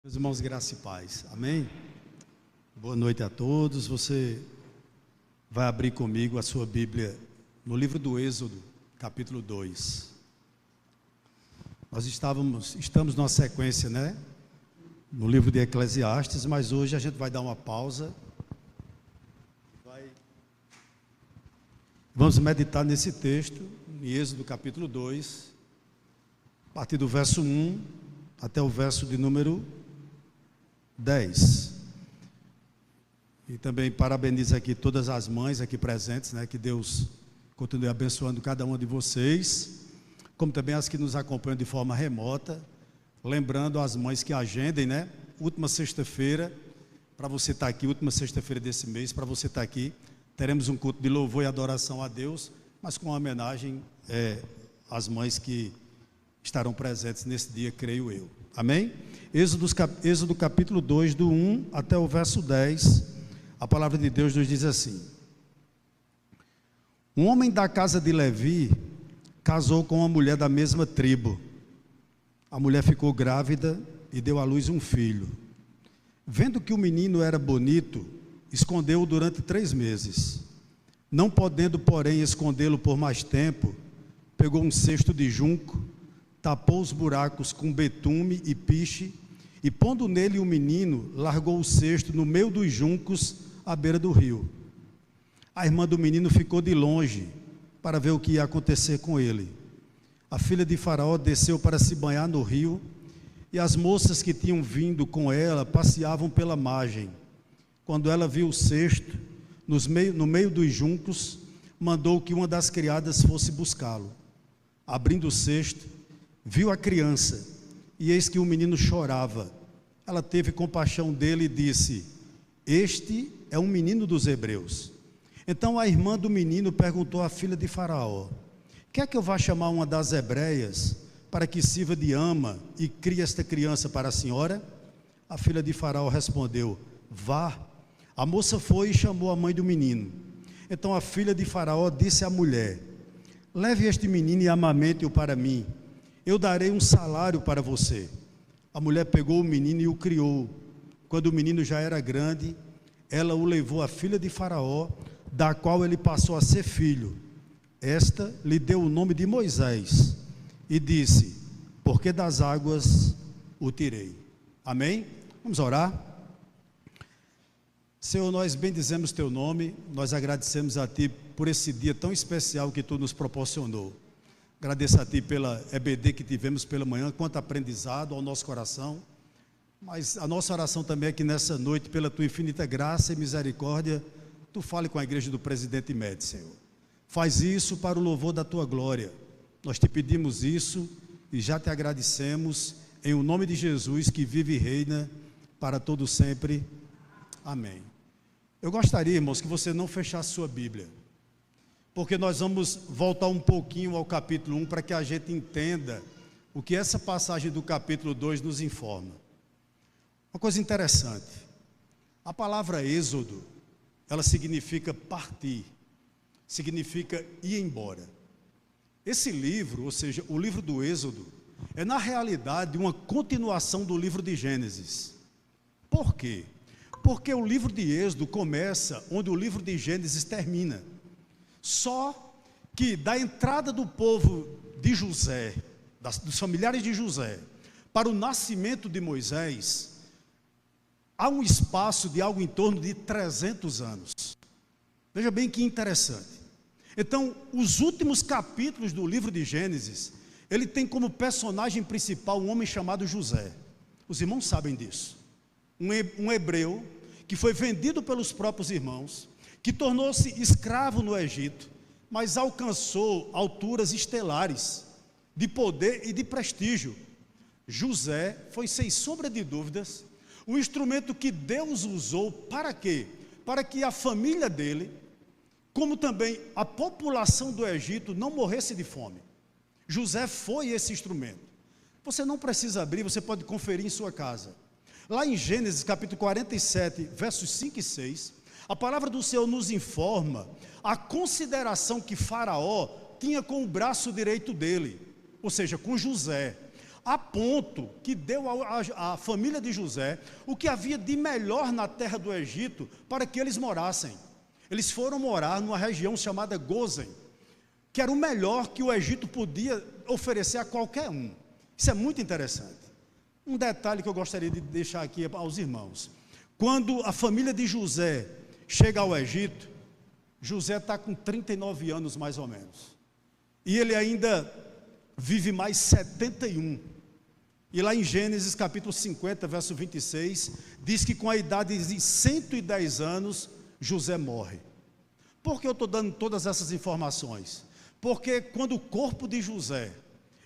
Meus irmãos, graça e paz, amém? Boa noite a todos. Você vai abrir comigo a sua Bíblia no livro do Êxodo, capítulo 2. Nós estamos numa sequência, no livro de Eclesiastes, mas hoje a gente vai dar uma pausa. Vamos meditar nesse texto, em Êxodo capítulo 2, a partir do verso 1 até o verso de número 10. E também parabenizo aqui todas as mães aqui presentes, que Deus continue abençoando cada uma de vocês, como também as que nos acompanham de forma remota. Lembrando as mães que agendem, última sexta-feira, para você estar aqui, última sexta-feira desse mês, para você estar aqui, teremos um culto de louvor e adoração a Deus, mas com uma homenagem às mães que estarão presentes nesse dia, creio eu. Amém? Êxodo capítulo 2, do 1 até o verso 10, a palavra de Deus nos diz assim: Um homem da casa de Levi casou com uma mulher da mesma tribo. A mulher ficou grávida e deu à luz um filho. Vendo que o menino era bonito, escondeu-o durante 3 meses. Não podendo, porém, escondê-lo por mais tempo, pegou um cesto de junco, tapou os buracos com betume e piche, e pondo nele o menino, largou o cesto no meio dos juncos, à beira do rio. A irmã do menino ficou de longe, para ver o que ia acontecer com ele. A filha de Faraó desceu para se banhar no rio, e as moças que tinham vindo com ela passeavam pela margem. Quando ela viu o cesto, no meio dos juncos, mandou que uma das criadas fosse buscá-lo. Abrindo o cesto, viu a criança, e eis que o menino chorava. Ela teve compaixão dele e disse: Este é um menino dos hebreus. Então a irmã do menino perguntou à filha de Faraó: Quer que eu vá chamar uma das hebreias, para que sirva de ama e crie esta criança para a senhora? A filha de Faraó respondeu: Vá. A moça foi e chamou a mãe do menino. Então a filha de Faraó disse à mulher: Leve este menino e amamente-o para mim. Eu darei um salário para você. A mulher pegou o menino e o criou. Quando o menino já era grande, ela o levou à filha de Faraó, da qual ele passou a ser filho. Esta lhe deu o nome de Moisés e disse: Porque das águas o tirei. Amém? Vamos orar? Senhor, nós bendizemos teu nome, nós agradecemos a ti por esse dia tão especial que tu nos proporcionou. Agradeço a ti pela EBD que tivemos pela manhã, quanto aprendizado ao nosso coração. Mas a nossa oração também é que nessa noite, pela tua infinita graça e misericórdia, tu fale com a igreja do Presidente Médio, Senhor. Faz isso para o louvor da tua glória. Nós te pedimos isso e já te agradecemos, em o nome de Jesus, que vive e reina para todo sempre. Amém. Eu gostaria, irmãos, que você não fechasse sua Bíblia, porque nós vamos voltar um pouquinho ao capítulo 1 para que a gente entenda o que essa passagem do capítulo 2 nos informa. Uma coisa interessante, a palavra êxodo, ela significa partir, significa ir embora. Esse livro, ou seja, o livro do Êxodo, é na realidade uma continuação do livro de Gênesis. Por quê? Porque o livro de Êxodo começa onde o livro de Gênesis termina. Só que da entrada do povo de José, dos familiares de José, para o nascimento de Moisés, há um espaço de algo em torno de 300 anos. Veja bem que interessante. Então, os últimos capítulos do livro de Gênesis, ele tem como personagem principal um homem chamado José. Os irmãos sabem disso. Um hebreu que foi vendido pelos próprios irmãos, que tornou-se escravo no Egito, mas alcançou alturas estelares de poder e de prestígio. José foi, sem sombra de dúvidas, o instrumento que Deus usou para quê? Para que a família dele, como também a população do Egito, não morresse de fome. José foi esse instrumento. Você não precisa abrir, você pode conferir em sua casa. Lá em Gênesis capítulo 47, versos 5 e 6, a palavra do Senhor nos informa a consideração que Faraó tinha com o braço direito dele, ou seja, com José. a ponto que deu à família de José o que havia de melhor na terra do Egito para que eles morassem. Eles foram morar numa região chamada Gósen, que era o melhor que o Egito podia oferecer a qualquer um. Isso é muito interessante. Um detalhe que eu gostaria de deixar aqui aos irmãos: quando a família de José chega ao Egito, José está com 39 anos mais ou menos, e ele ainda vive mais 71. E lá em Gênesis capítulo 50, verso 26, diz que com a idade de 110 anos, José morre. Por que eu estou dando todas essas informações? Porque quando o corpo de José,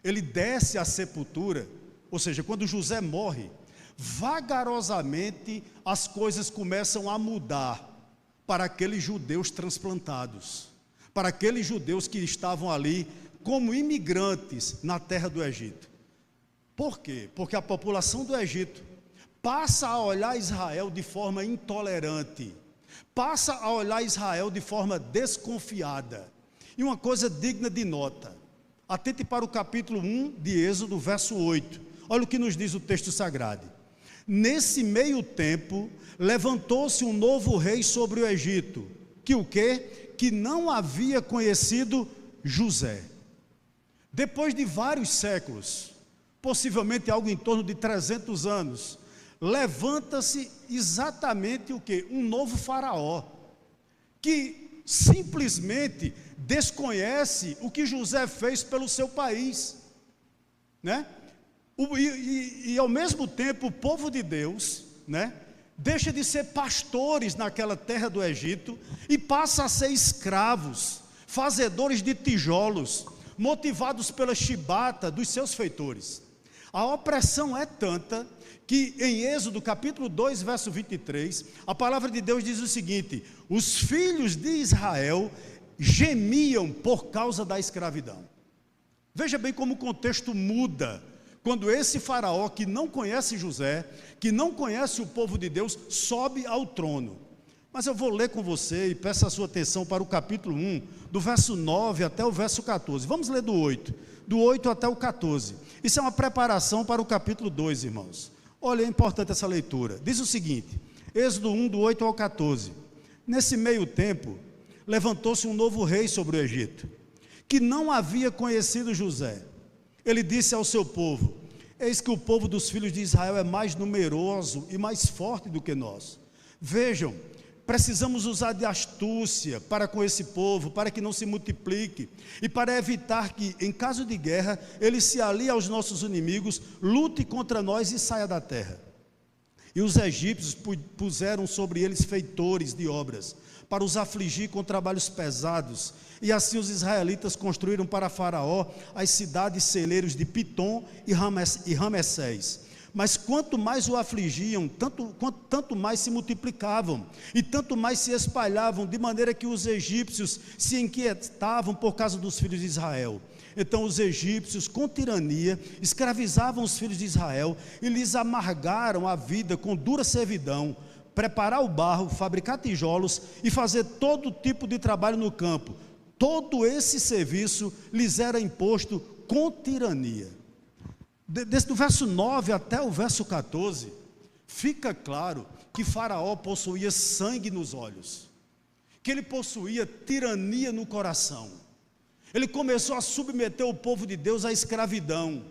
ele desce à sepultura, ou seja, quando José morre, vagarosamente as coisas começam a mudar para aqueles judeus transplantados, para aqueles judeus que estavam ali como imigrantes na terra do Egito. Por quê? Porque a população do Egito passa a olhar Israel de forma intolerante, passa a olhar Israel de forma desconfiada. E uma coisa digna de nota: atente para o capítulo 1 de Êxodo, verso 8. Olha o que nos diz o texto sagrado: nesse meio tempo, levantou-se um novo rei sobre o Egito, que o quê? Que não havia conhecido José. Depois de vários séculos, possivelmente algo em torno de 300 anos, levanta-se exatamente o quê? Um novo faraó, que simplesmente desconhece o que José fez pelo seu país, né? E ao mesmo tempo o povo de Deus, né, deixa de ser pastores naquela terra do Egito e passa a ser escravos, fazedores de tijolos, motivados pela chibata dos seus feitores. A opressão é tanta que em Êxodo capítulo 2, verso 23, a palavra de Deus diz o seguinte: os filhos de Israel gemiam por causa da escravidão. Veja bem como o contexto muda quando esse faraó, que não conhece José, que não conhece o povo de Deus, sobe ao trono. Mas eu vou ler com você e peço a sua atenção para o capítulo 1, do verso 9 até o verso 14. Vamos ler do 8 até o 14. Isso é uma preparação para o capítulo 2, irmãos. Olha, é importante essa leitura. Diz o seguinte, Êxodo 1, do 8 ao 14. Nesse meio tempo, levantou-se um novo rei sobre o Egito, que não havia conhecido José. Ele disse ao seu povo: eis que o povo dos filhos de Israel é mais numeroso e mais forte do que nós. Vejam, precisamos usar de astúcia para com esse povo, para que não se multiplique, e para evitar que, em caso de guerra, ele se alie aos nossos inimigos, lute contra nós e saia da terra. E os egípcios puseram sobre eles feitores de obras, para os afligir com trabalhos pesados, e assim os israelitas construíram para Faraó as cidades celeiros de Pitom e Ramessés. Mas quanto mais o afligiam, tanto mais se multiplicavam, e tanto mais se espalhavam, de maneira que os egípcios se inquietavam por causa dos filhos de Israel. Então os egípcios, com tirania, escravizavam os filhos de Israel, e lhes amargaram a vida com dura servidão, preparar o barro, fabricar tijolos e fazer todo tipo de trabalho no campo. Todo esse serviço lhes era imposto com tirania. Desde o verso 9 até o verso 14, fica claro que Faraó possuía sangue nos olhos, que ele possuía tirania no coração. Ele começou a submeter o povo de Deus à escravidão,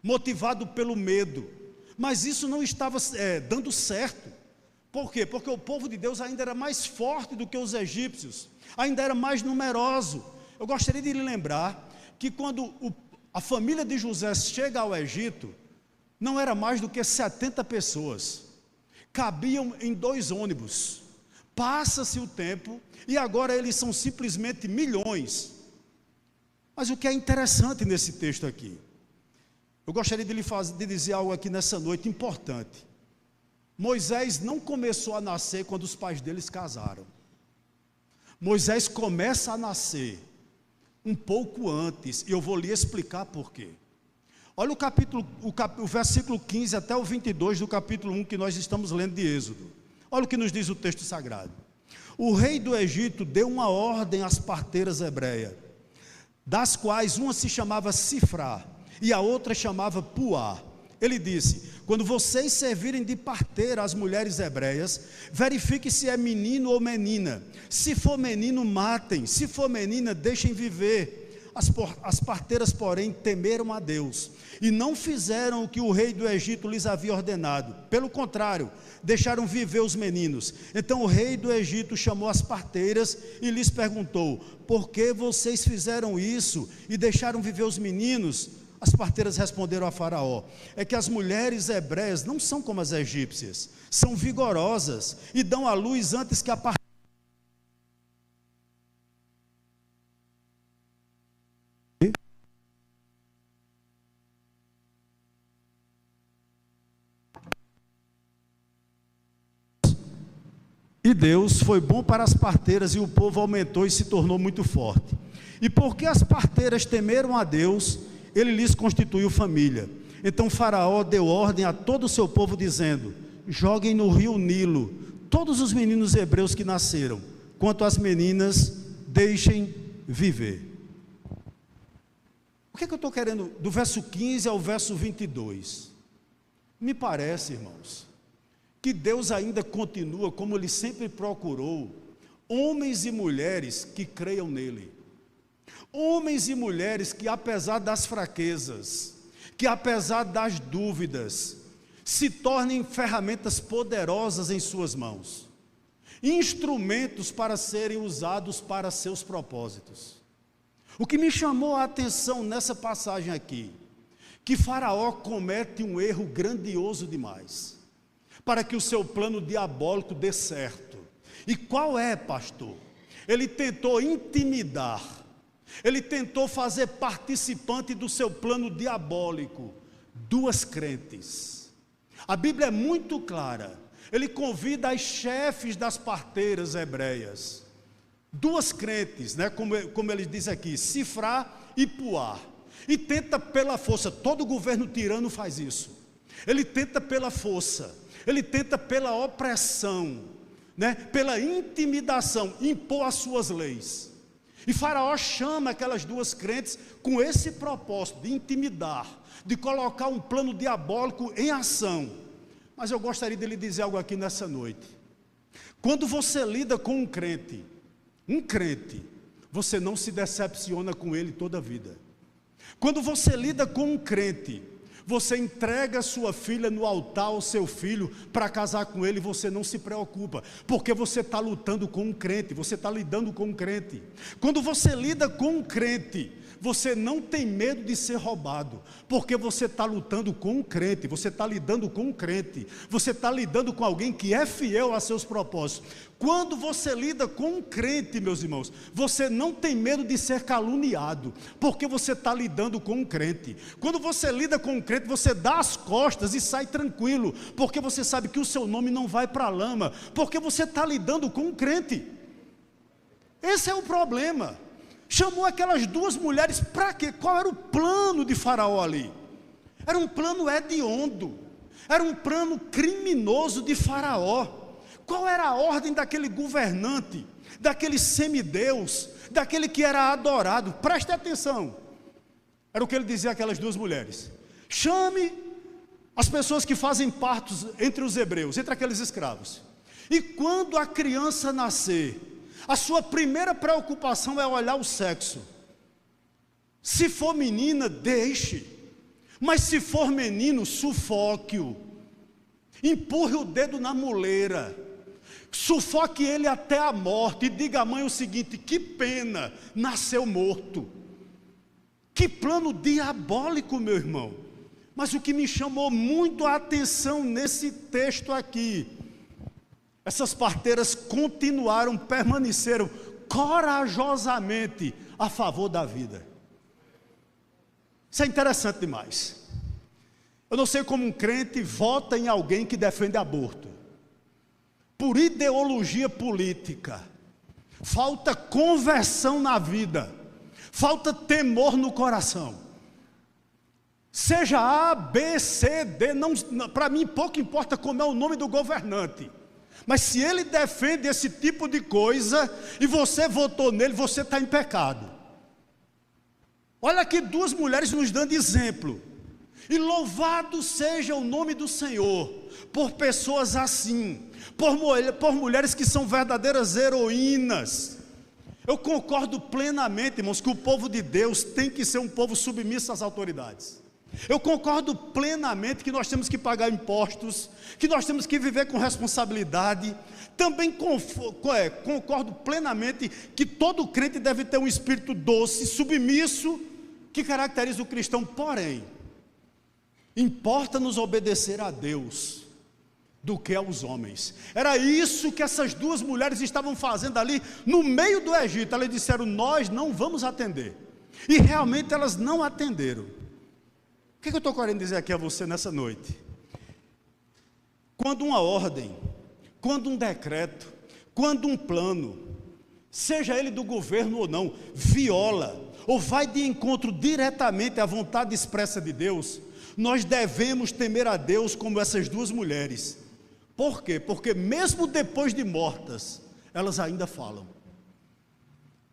motivado pelo medo, mas isso não estava dando certo. Por quê? Porque o povo de Deus ainda era mais forte do que os egípcios, ainda era mais numeroso. Eu gostaria de lhe lembrar que quando a família de José chega ao Egito, não era mais do que 70 pessoas, cabiam em 2 ônibus. Passa-se o tempo e agora eles são simplesmente milhões. Mas o que é interessante nesse texto aqui, eu gostaria de dizer algo aqui nessa noite importante. Moisés não começou a nascer quando os pais deles casaram. Moisés começa a nascer um pouco antes, e eu vou lhe explicar por quê. Olha o versículo 15 até o 22 do capítulo 1 que nós estamos lendo de Êxodo. Olha o que nos diz o texto sagrado. O rei do Egito deu uma ordem às parteiras hebreias, das quais uma se chamava Sifrá, e a outra chamava Puá. Ele disse: quando vocês servirem de parteira às mulheres hebreias, verifique se é menino ou menina. Se for menino, matem; se for menina, deixem viver. As parteiras, porém, temeram a Deus e não fizeram o que o rei do Egito lhes havia ordenado. Pelo contrário, deixaram viver os meninos. Então o rei do Egito chamou as parteiras e lhes perguntou: por que vocês fizeram isso e deixaram viver os meninos? As parteiras responderam a Faraó: é que as mulheres hebreias não são como as egípcias, são vigorosas e dão à luz antes que a parteira. E Deus foi bom para as parteiras, e o povo aumentou e se tornou muito forte. E porque as parteiras temeram a Deus, ele lhes constituiu família. Então Faraó deu ordem a todo o seu povo, dizendo: joguem no rio Nilo todos os meninos hebreus que nasceram, quanto às meninas, deixem viver. O que é que eu estou querendo? Do verso 15 ao verso 22. Me parece, irmãos, que Deus ainda continua, como Ele sempre procurou, homens e mulheres que creiam nele. Homens e mulheres que, apesar das fraquezas, que apesar das dúvidas, se tornem ferramentas poderosas em suas mãos, instrumentos para serem usados para seus propósitos. O que me chamou a atenção nessa passagem aqui, que Faraó comete um erro grandioso demais, para que o seu plano diabólico dê certo. E qual é, pastor? Ele tentou intimidar, ele tentou fazer participante do seu plano diabólico duas crentes. A Bíblia é muito clara. Ele convida as chefes das parteiras hebreias, duas crentes, né, como ele diz aqui, Sifrá e Puá, e tenta pela força. Todo governo tirano faz isso. Ele tenta pela força, ele tenta pela opressão, né, pela intimidação, impor as suas leis. E Faraó chama aquelas duas crentes com esse propósito de intimidar, de colocar um plano diabólico em ação. Mas eu gostaria de lhe dizer algo aqui nessa noite. Quando você lida com um crente, você não se decepciona com ele toda a vida. Quando você lida com um crente, você entrega sua filha no altar ao seu filho para casar com ele, você não se preocupa, porque você está lutando com um crente, você está lidando com um crente. Quando você lida com um crente, você não tem medo de ser roubado, porque você está lutando com um crente, você está lidando com um crente, você está lidando com alguém que é fiel a seus propósitos. Quando você lida com um crente, meus irmãos, você não tem medo de ser caluniado, porque você está lidando com um crente. Quando você lida com um crente, você dá as costas e sai tranquilo, porque você sabe que o seu nome não vai para a lama, porque você está lidando com um crente. Esse é o problema. Chamou aquelas duas mulheres para quê? Qual era o plano de Faraó ali? Era um plano hediondo, era um plano criminoso de Faraó. Qual era a ordem daquele governante, daquele semideus, daquele que era adorado? Preste atenção, era o que ele dizia àquelas duas mulheres: chame as pessoas que fazem partos entre os hebreus, entre aqueles escravos, e quando a criança nascer, a sua primeira preocupação é olhar o sexo. Se for menina, deixe, mas se for menino, sufoque-o, empurre o dedo na muleira, sufoque ele até a morte, e diga à mãe o seguinte: que pena, nasceu morto. Que plano diabólico, meu irmão. Mas o que me chamou muito a atenção nesse texto aqui, essas parteiras continuaram, permaneceram corajosamente a favor da vida. Isso é interessante demais. Eu não sei como um crente vota em alguém que defende aborto. Por ideologia política, falta conversão na vida, falta temor no coração. Seja A, B, C, D, para mim pouco importa como é o nome do governante. Mas se ele defende esse tipo de coisa e você votou nele, você está em pecado. Olha aqui, duas mulheres nos dando exemplo. E louvado seja o nome do Senhor, por pessoas assim, por mulheres que são verdadeiras heroínas. Eu concordo plenamente, irmãos, que o povo de Deus tem que ser um povo submisso às autoridades. Eu concordo plenamente que nós temos que pagar impostos, que nós temos que viver com responsabilidade. Também concordo plenamente que todo crente deve ter um espírito doce, submisso, que caracteriza o cristão. Porém, importa-nos obedecer a Deus do que aos homens. Era isso que essas duas mulheres estavam fazendo ali no meio do Egito. Elas disseram: nós não vamos atender. E realmente elas não atenderam. O que eu estou querendo dizer aqui a você nessa noite? Quando uma ordem, quando um decreto, quando um plano, seja ele do governo ou não, viola ou vai de encontro diretamente à vontade expressa de Deus, nós devemos temer a Deus como essas duas mulheres. Por quê? Porque mesmo depois de mortas, elas ainda falam.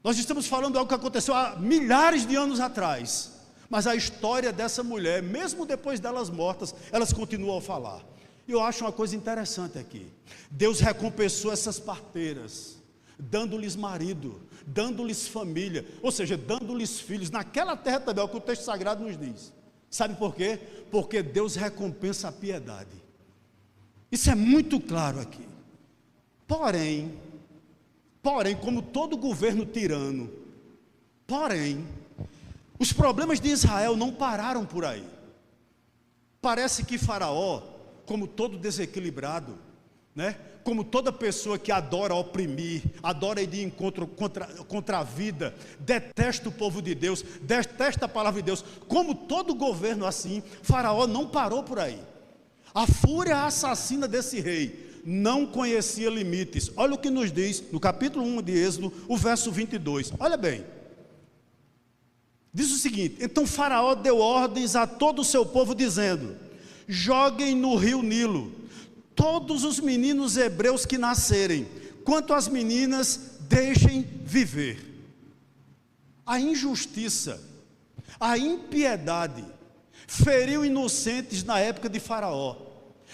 Nós estamos falando de algo que aconteceu há milhares de anos atrás, mas a história dessa mulher, mesmo depois delas mortas, elas continuam a falar. E eu acho uma coisa interessante aqui. Deus recompensou essas parteiras, dando-lhes marido, dando-lhes família, ou seja, dando-lhes filhos, naquela terra também, é o que o texto sagrado nos diz. Sabe por quê? Porque Deus recompensa a piedade. Isso é muito claro aqui. Porém, como todo governo tirano, os problemas de Israel não pararam por aí. Parece que Faraó, como todo desequilibrado, como toda pessoa que adora oprimir, adora ir de encontro contra a vida, detesta o povo de Deus, detesta a palavra de Deus, como todo governo assim, Faraó não parou por aí. A fúria assassina desse rei não conhecia limites. Olha o que nos diz no capítulo 1 de Êxodo, o verso 22, olha bem. Diz o seguinte: então Faraó deu ordens a todo o seu povo, dizendo: joguem no rio Nilo todos os meninos hebreus que nascerem, quanto às meninas, deixem viver. A injustiça, a impiedade, feriu inocentes na época de Faraó,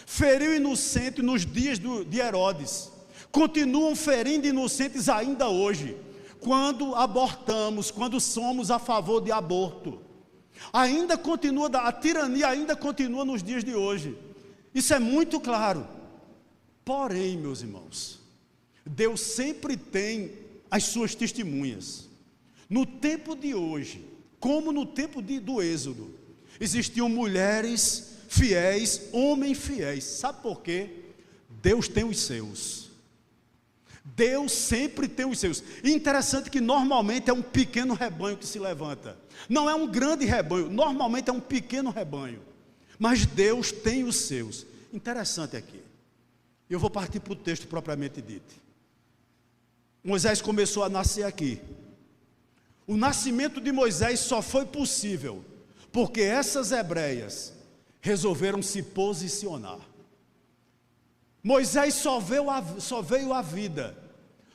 feriu inocente nos dias de Herodes, continuam ferindo inocentes ainda hoje, quando abortamos, quando somos a favor de aborto. Ainda continua, a tirania ainda continua nos dias de hoje. Isso é muito claro. Porém, meus irmãos, Deus sempre tem as suas testemunhas. No tempo de hoje, como no tempo do Êxodo, existiam mulheres fiéis, homens fiéis. Sabe por quê? Deus tem os seus. Deus sempre tem os seus. E interessante que normalmente é um pequeno rebanho que se levanta. Não é um grande rebanho, normalmente é um pequeno rebanho. Mas Deus tem os seus. Interessante aqui. Eu vou partir para o texto propriamente dito. Moisés começou a nascer aqui. O nascimento de Moisés só foi possível porque essas hebreias resolveram se posicionar. Moisés só veio à vida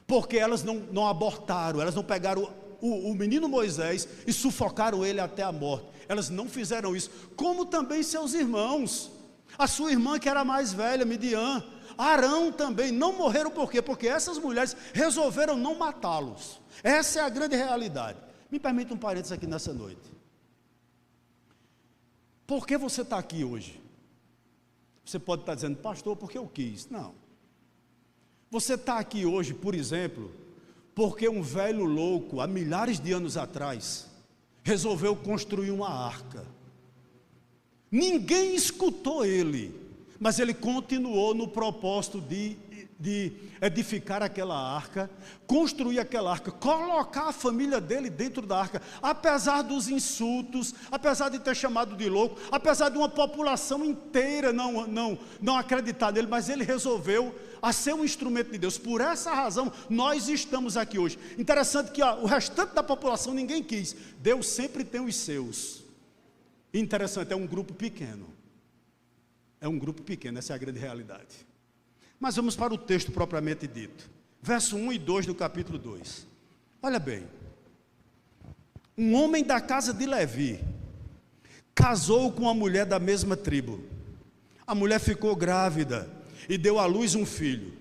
porque elas não abortaram, elas não pegaram o menino Moisés e sufocaram ele até a morte. Elas não fizeram isso, como também seus irmãos. A sua irmã, que era mais velha, Midian, Arão também, não morreram por quê? Porque essas mulheres resolveram não matá-los. Essa é a grande realidade. Me permita um parênteses aqui nessa noite. Por que você está aqui hoje? Você pode estar dizendo: pastor, porque eu quis. Não. Você está aqui hoje, por exemplo, porque um velho louco, há milhares de anos atrás, resolveu construir uma arca. Ninguém escutou ele, mas ele continuou no propósito de edificar aquela arca, construir aquela arca, colocar a família dele dentro da arca, apesar dos insultos, apesar de ter chamado de louco, apesar de uma população inteira não acreditar nele, mas ele resolveu a ser um instrumento de Deus. Por essa razão nós estamos aqui hoje. Interessante que o restante da população ninguém quis. Deus sempre tem os seus. Interessante, é um grupo pequeno. É um grupo pequeno, essa é a grande realidade. Mas vamos para o texto propriamente dito. Verso 1 e 2 do capítulo 2. Olha bem. um homem da casa de Levi casou com uma mulher da mesma tribo. A mulher ficou grávida e deu à luz um filho.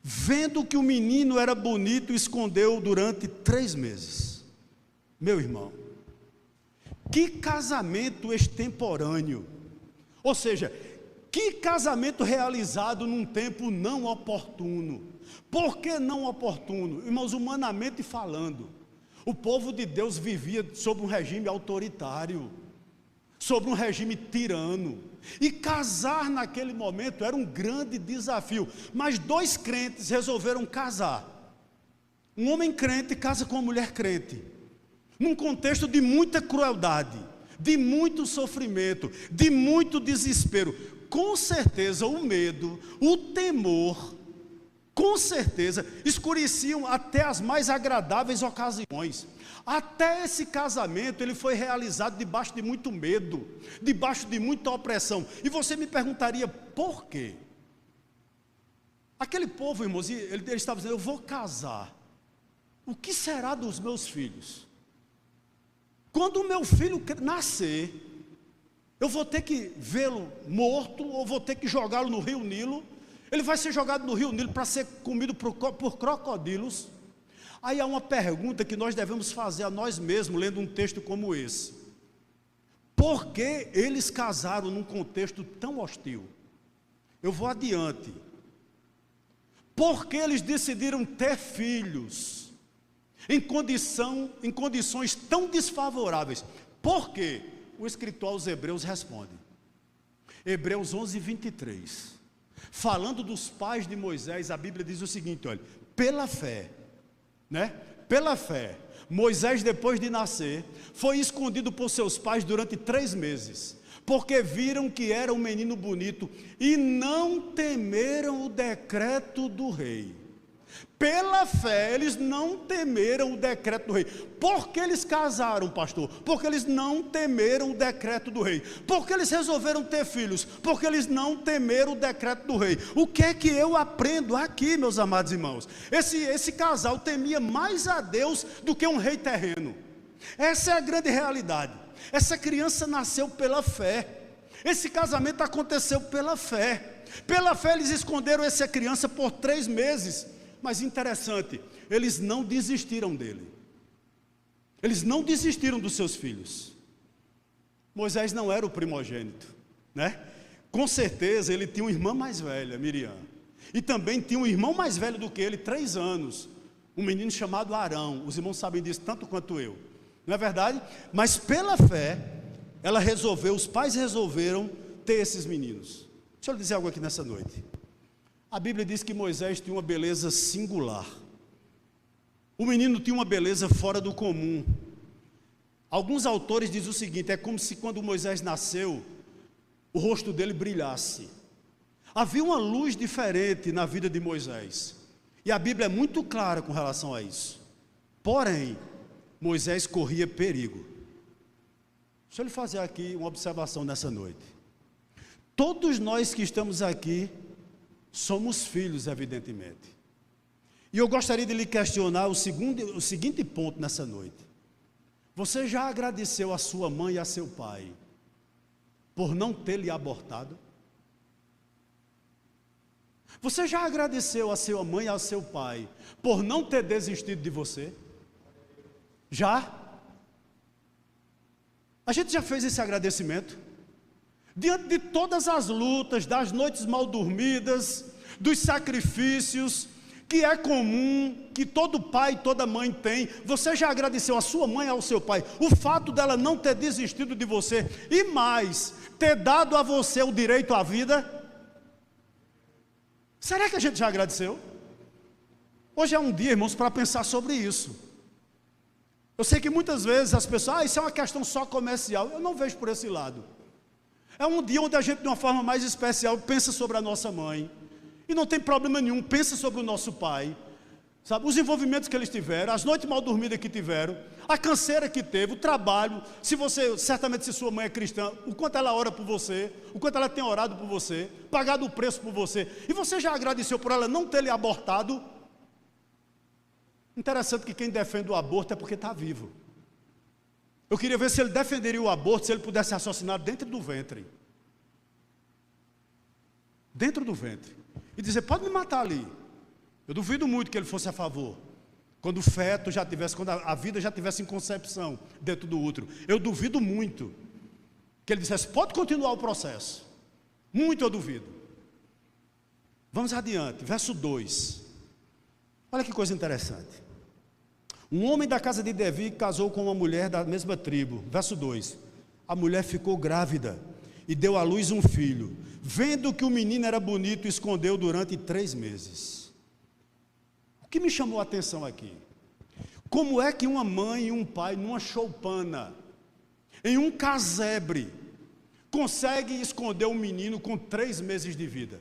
Vendo que o menino era bonito, escondeu durante 3 meses. Meu irmão, que casamento extemporâneo! Ou seja, que casamento realizado num tempo não oportuno. Por que não oportuno? Irmãos, humanamente falando, o povo de Deus vivia sob um regime autoritário, sob um regime tirano, e casar naquele momento era um grande desafio. Mas 2 crentes resolveram casar. Um homem crente casa com uma mulher crente, num contexto de muita crueldade, de muito sofrimento, de muito desespero. Com certeza o medo, o temor, com certeza escureciam até as mais agradáveis ocasiões. Até esse casamento ele foi realizado debaixo de muito medo, debaixo de muita opressão. E você me perguntaria, por quê? Aquele povo, irmãos, ele estava dizendo, eu vou casar, o que será dos meus filhos? Quando o meu filho nascer, eu vou ter que vê-lo morto, ou vou ter que jogá-lo no rio Nilo. Ele vai ser jogado no rio Nilo para ser comido por crocodilos. Aí há uma pergunta que nós devemos fazer a nós mesmos, lendo um texto como esse. Por que eles casaram num contexto tão hostil? Eu vou adiante. Por que eles decidiram ter filhos em condições tão desfavoráveis? Por quê? O escritor aos Hebreus responde. Hebreus 11, 23. Falando dos pais de Moisés, a Bíblia diz o seguinte, olha, pela fé, Pela fé, Moisés, depois de nascer, foi escondido por seus pais durante 3 meses, porque viram que era um menino bonito e não temeram o decreto do rei. Pela fé, eles não temeram o decreto do rei. Por que eles casaram, pastor? Porque eles não temeram o decreto do rei. Por que eles resolveram ter filhos? Porque eles não temeram o decreto do rei. O que é que eu aprendo aqui, meus amados irmãos? Esse casal temia mais a Deus do que um rei terreno. Essa é a grande realidade. Essa criança nasceu pela fé. Esse casamento aconteceu pela fé. Pela fé eles esconderam essa criança por 3 meses. Mas interessante, eles não desistiram dele. Eles não desistiram dos seus filhos. Moisés não era o primogênito, Com certeza ele tinha uma irmã mais velha, Miriam. E também tinha um irmão mais velho do que ele, 3 anos. Um menino chamado Arão. Os irmãos sabem disso tanto quanto eu. Não é verdade? Mas pela fé, os pais resolveram ter esses meninos. Deixa eu lhe dizer algo aqui nessa noite. A Bíblia diz que Moisés tinha uma beleza singular. O menino tinha uma beleza fora do comum. Alguns autores dizem o seguinte, é como se quando Moisés nasceu, o rosto dele brilhasse. Havia uma luz diferente na vida de Moisés. E a Bíblia é muito clara com relação a isso. Porém, Moisés corria perigo. Deixa eu lhe fazer aqui uma observação nessa noite. Todos nós que estamos aqui, somos filhos, evidentemente. E eu gostaria de lhe questionar o seguinte ponto nessa noite. Você já agradeceu a sua mãe e a seu pai por não ter lhe abortado? Você já agradeceu a sua mãe e a seu pai por não ter desistido de você? Já? A gente já fez esse agradecimento? Diante de todas as lutas, das noites mal dormidas, dos sacrifícios, que é comum, que todo pai e toda mãe tem, você já agradeceu a sua mãe e ao seu pai, o fato dela não ter desistido de você, e mais, ter dado a você o direito à vida? Será que a gente já agradeceu? Hoje é um dia, irmãos, para pensar sobre isso. Eu sei que muitas vezes as pessoas, isso é uma questão só comercial, eu não vejo por esse lado. É um dia onde a gente, de uma forma mais especial, pensa sobre a nossa mãe. E não tem problema nenhum, pensa sobre o nosso pai. Sabe? Os envolvimentos que eles tiveram, as noites mal dormidas que tiveram, a canseira que teve, o trabalho. Certamente se sua mãe é cristã, o quanto ela ora por você, o quanto ela tem orado por você, pagado o preço por você. E você já agradeceu por ela não ter lhe abortado? Interessante que quem defende o aborto é porque está vivo. Eu queria ver se ele defenderia o aborto, se ele pudesse raciocinar dentro do ventre. Dentro do ventre. E dizer, pode me matar ali. Eu duvido muito que ele fosse a favor. Quando o feto já tivesse, quando a vida já tivesse em concepção dentro do útero. Eu duvido muito que ele dissesse, pode continuar o processo. Muito eu duvido. Vamos adiante, verso 2. Olha que coisa interessante. Um homem da casa de Davi casou com uma mulher da mesma tribo. Verso 2. A mulher ficou grávida e deu à luz um filho. Vendo que o menino era bonito, escondeu durante 3 meses. O que me chamou a atenção aqui? Como é que uma mãe e um pai, numa choupana, em um casebre, conseguem esconder um menino com 3 meses de vida?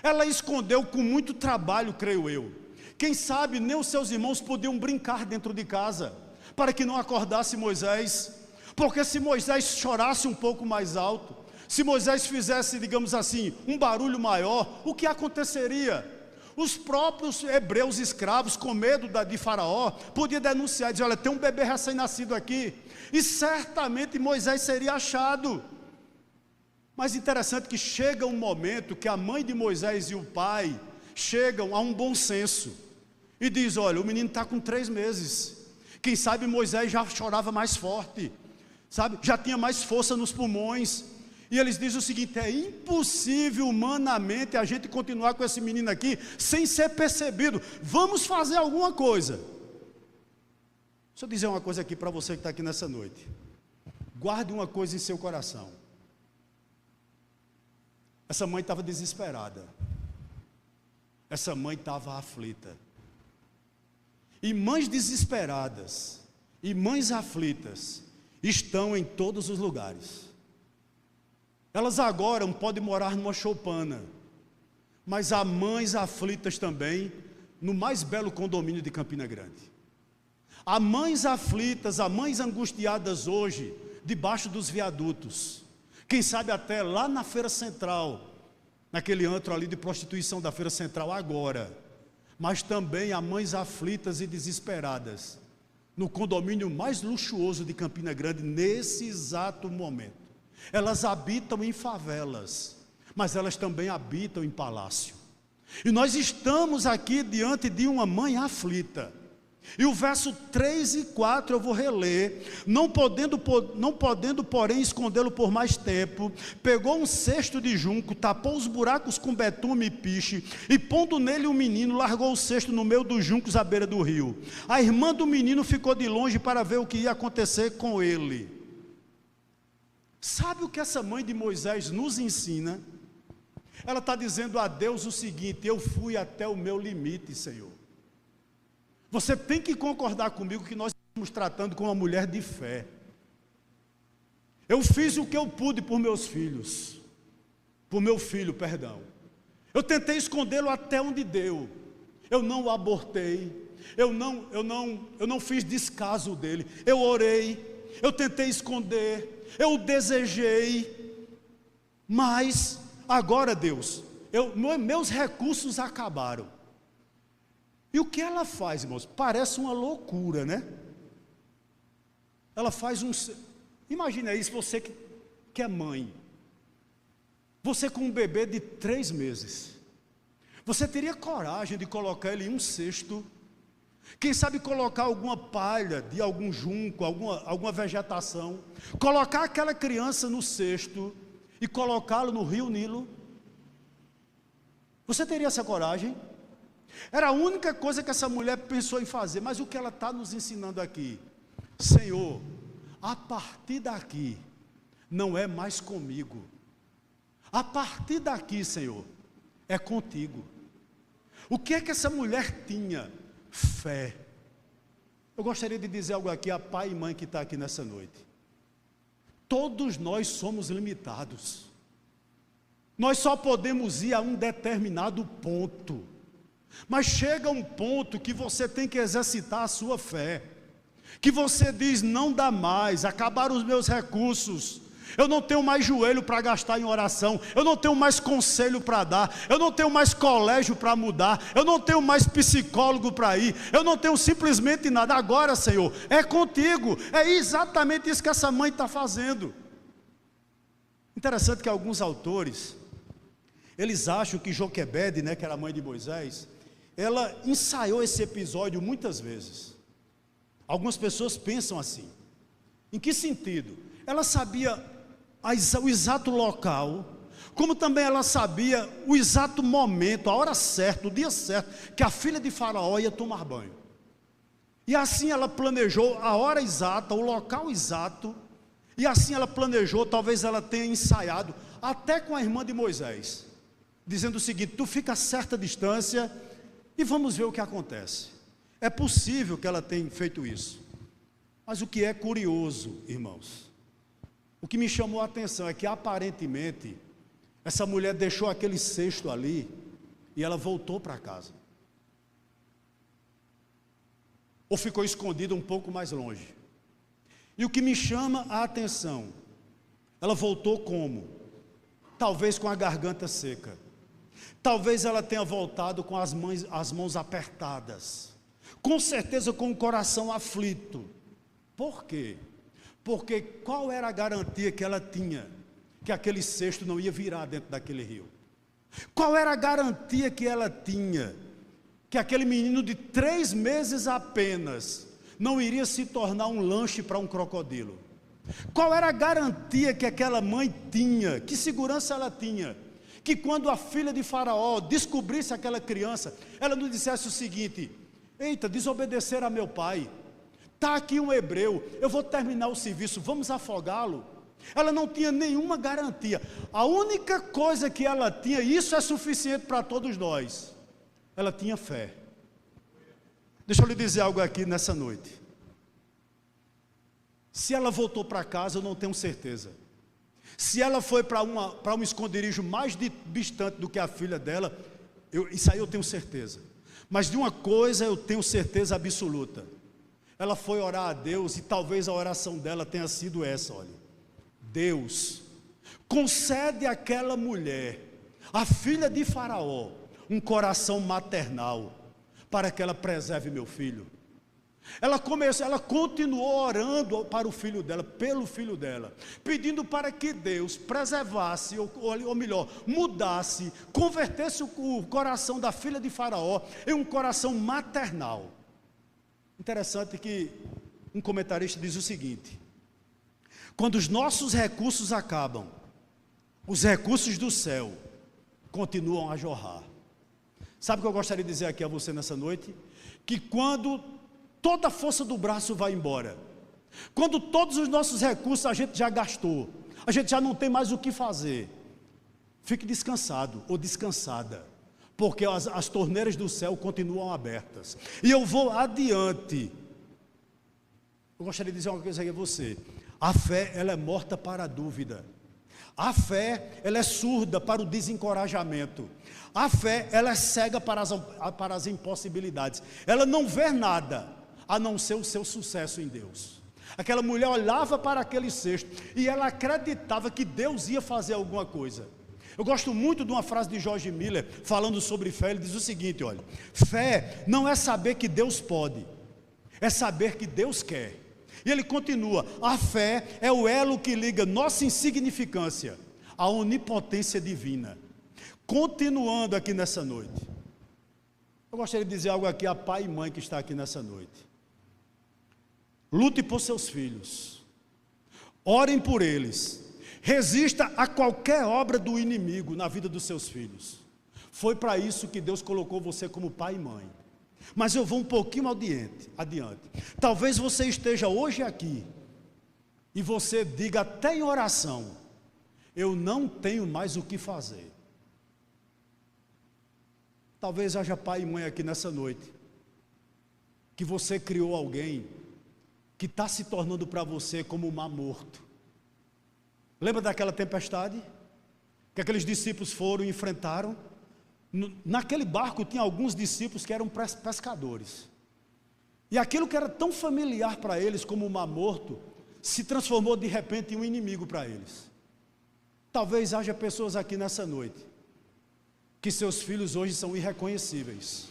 Ela escondeu com muito trabalho, creio eu. Quem sabe nem os seus irmãos podiam brincar dentro de casa, para que não acordasse Moisés, porque se Moisés chorasse um pouco mais alto, se Moisés fizesse, digamos assim, um barulho maior, o que aconteceria? Os próprios hebreus escravos, com medo de Faraó, podiam denunciar, dizer, olha, tem um bebê recém-nascido aqui, e certamente Moisés seria achado. Mas interessante que chega um momento que a mãe de Moisés e o pai chegam a um bom senso, e diz, olha, o menino está com 3 meses, quem sabe Moisés já chorava mais forte, sabe, já tinha mais força nos pulmões, e eles dizem o seguinte, é impossível humanamente a gente continuar com esse menino aqui, sem ser percebido, vamos fazer alguma coisa. Deixa eu dizer uma coisa aqui para você que está aqui nessa noite, guarde uma coisa em seu coração, essa mãe estava desesperada, essa mãe estava aflita, e mães desesperadas, e mães aflitas, estão em todos os lugares. Elas agora podem morar numa choupana, mas há mães aflitas também, no mais belo condomínio de Campina Grande. Há mães aflitas, há mães angustiadas hoje, debaixo dos viadutos, quem sabe até lá na Feira Central, naquele antro ali de prostituição da Feira Central agora, mas também há mães aflitas e desesperadas, no condomínio mais luxuoso de Campina Grande, nesse exato momento. Elas habitam em favelas, mas elas também habitam em palácio. E nós estamos aqui diante de uma mãe aflita. E o verso 3 e 4 eu vou reler. Não podendo, porém, escondê-lo por mais tempo, pegou um cesto de junco, tapou os buracos com betume e piche, e pondo nele o menino, largou o cesto no meio dos juncos à beira do rio. A irmã do menino ficou de longe para ver o que ia acontecer com ele. Sabe o que essa mãe de Moisés nos ensina? Ela está dizendo a Deus o seguinte, eu fui até o meu limite, Senhor. Você tem que concordar comigo que nós estamos tratando com uma mulher de fé. Eu fiz o que eu pude por meus filhos, por meu filho, perdão. Eu tentei escondê-lo até onde deu. Eu não o abortei, eu não fiz descaso dele. Eu orei, eu tentei esconder, eu o desejei, mas agora, Deus, meus recursos acabaram. E o que ela faz, irmãos? Parece uma loucura, né? Ela faz imagina isso, você que é mãe, você com um bebê de 3 meses, você teria coragem de colocar ele em um cesto, quem sabe colocar alguma palha de algum junco, alguma vegetação, colocar aquela criança no cesto e colocá-lo no rio Nilo? Você teria essa coragem? Era a única coisa que essa mulher pensou em fazer, mas o que ela está nos ensinando aqui? Senhor, a partir daqui, não é mais comigo, a partir daqui, Senhor, é contigo. O que é que essa mulher tinha? Fé. Eu gostaria de dizer algo aqui a pai e mãe que está aqui nessa noite. Todos nós somos limitados, nós só podemos ir a um determinado ponto, mas chega um ponto que você tem que exercitar a sua fé, que você diz, não dá mais, acabaram os meus recursos, eu não tenho mais joelho para gastar em oração, eu não tenho mais conselho para dar, eu não tenho mais colégio para mudar, eu não tenho mais psicólogo para ir, eu não tenho simplesmente nada. Agora, Senhor, é contigo. É exatamente isso que essa mãe está fazendo. Interessante que alguns autores, eles acham que Joquebede, que era a mãe de Moisés, ela ensaiou esse episódio muitas vezes. Algumas pessoas pensam assim. Em que sentido? Ela sabia o exato local, como também ela sabia o exato momento, a hora certa, o dia certo, que a filha de Faraó ia tomar banho. E assim ela planejou a hora exata, o local exato, e assim ela planejou, talvez ela tenha ensaiado, até com a irmã de Moisés, dizendo o seguinte: tu fica a certa distância e vamos ver o que acontece. É possível que ela tenha feito isso, mas o que é curioso, irmãos, o que me chamou a atenção é que aparentemente essa mulher deixou aquele cesto ali e ela voltou para casa, ou ficou escondida um pouco mais longe. E o que me chama a atenção, ela voltou como? Talvez com a garganta seca, talvez ela tenha voltado com as mãos apertadas, com certeza com o coração aflito. Por quê? Porque qual era a garantia que ela tinha que aquele cesto não ia virar dentro daquele rio? Qual era a garantia que ela tinha que aquele menino de 3 meses apenas não iria se tornar um lanche para um crocodilo? Qual era a garantia que aquela mãe tinha, que segurança ela tinha, que quando a filha de Faraó descobrisse aquela criança, ela não dissesse o seguinte: eita, desobedecer a meu pai, está aqui um hebreu, eu vou terminar o serviço, vamos afogá-lo? Ela não tinha nenhuma garantia. A única coisa que ela tinha, e isso é suficiente para todos nós, ela tinha fé. Deixa eu lhe dizer algo aqui nessa noite. Se ela voltou para casa, eu não tenho certeza. Se ela foi para um esconderijo mais distante do que a filha dela, isso aí eu tenho certeza. Mas de uma coisa eu tenho certeza absoluta: ela foi orar a Deus, e talvez a oração dela tenha sido essa: olha, Deus, concede àquela mulher, a filha de Faraó, um coração maternal, para que ela preserve meu filho. Ela continuou orando para o filho dela, pelo filho dela, pedindo para que Deus preservasse, ou melhor, mudasse, convertesse o coração da filha de Faraó em um coração maternal. Interessante que um comentarista diz o seguinte: quando os nossos recursos acabam, os recursos do céu continuam a jorrar. Sabe o que eu gostaria de dizer aqui a você nessa noite? Que quando toda a força do braço vai embora, quando todos os nossos recursos a gente já gastou, a gente já não tem mais o que fazer, fique descansado ou descansada, porque as torneiras do céu continuam abertas. E eu vou adiante. Eu gostaria de dizer uma coisa aqui a você: a fé, ela é morta para a dúvida. A fé, ela é surda para o desencorajamento. A fé, ela é cega para as impossibilidades. Ela não vê nada a não ser o seu sucesso em Deus. Aquela mulher olhava para aquele cesto e ela acreditava que Deus ia fazer alguma coisa. Eu gosto muito de uma frase de George Miller falando sobre fé. Ele diz o seguinte: olha, fé não é saber que Deus pode, é saber que Deus quer. E ele continua: a fé é o elo que liga nossa insignificância à onipotência divina. Continuando aqui nessa noite, eu gostaria de dizer algo aqui a pai e mãe que está aqui nessa noite. Lute por seus filhos, orem por eles, resista a qualquer obra do inimigo na vida dos seus filhos. Foi para isso que Deus colocou você como pai e mãe. Mas eu vou um pouquinho adiante. Talvez você esteja hoje aqui e você diga até em oração: eu não tenho mais o que fazer. Talvez haja pai e mãe aqui nessa noite que você criou alguém que está se tornando para você como um mar morto. Lembra daquela tempestade que aqueles discípulos foram e enfrentaram? Naquele barco tinha alguns discípulos que eram pescadores, e aquilo que era tão familiar para eles como o mar morto se transformou de repente em um inimigo para eles. Talvez haja pessoas aqui nessa noite que seus filhos hoje são irreconhecíveis.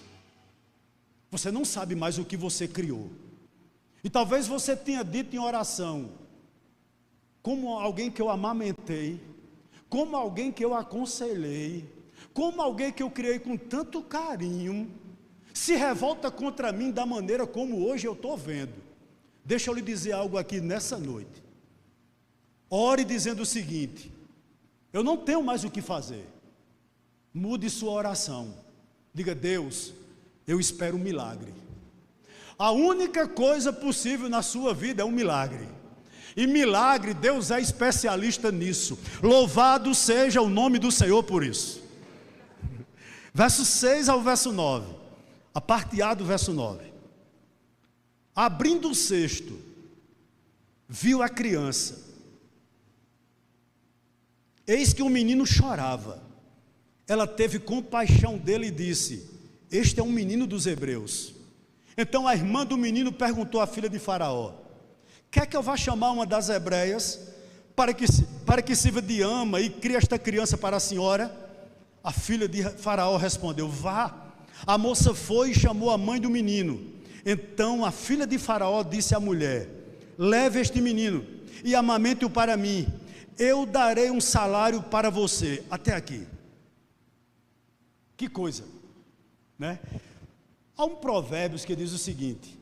Você não sabe mais o que você criou. E talvez você tenha dito em oração, como alguém que eu amamentei, como alguém que eu aconselhei, como alguém que eu criei com tanto carinho, se revolta contra mim da maneira como hoje eu estou vendo. Deixa eu lhe dizer algo aqui nessa noite. Ore dizendo o seguinte: eu não tenho mais o que fazer. Mude sua oração. Diga: Deus, eu espero um milagre. A única coisa possível na sua vida é um milagre. E milagre, Deus é especialista nisso. Louvado seja o nome do Senhor por isso. Verso 6 ao verso 9. A parte A do verso 9. Abrindo o cesto, viu a criança. Eis que o menino chorava. Ela teve compaixão dele e disse: este é um menino dos hebreus. Então a irmã do menino perguntou à filha de Faraó: quer que eu vá chamar uma das hebreias para que sirva de ama e crie esta criança para a senhora? A filha de Faraó respondeu: vá. A moça foi e chamou a mãe do menino. Então a filha de Faraó disse à mulher: leve este menino e amamente-o para mim, eu darei um salário para você. Até aqui. Que coisa, né? Há um Provérbios que diz o seguinte,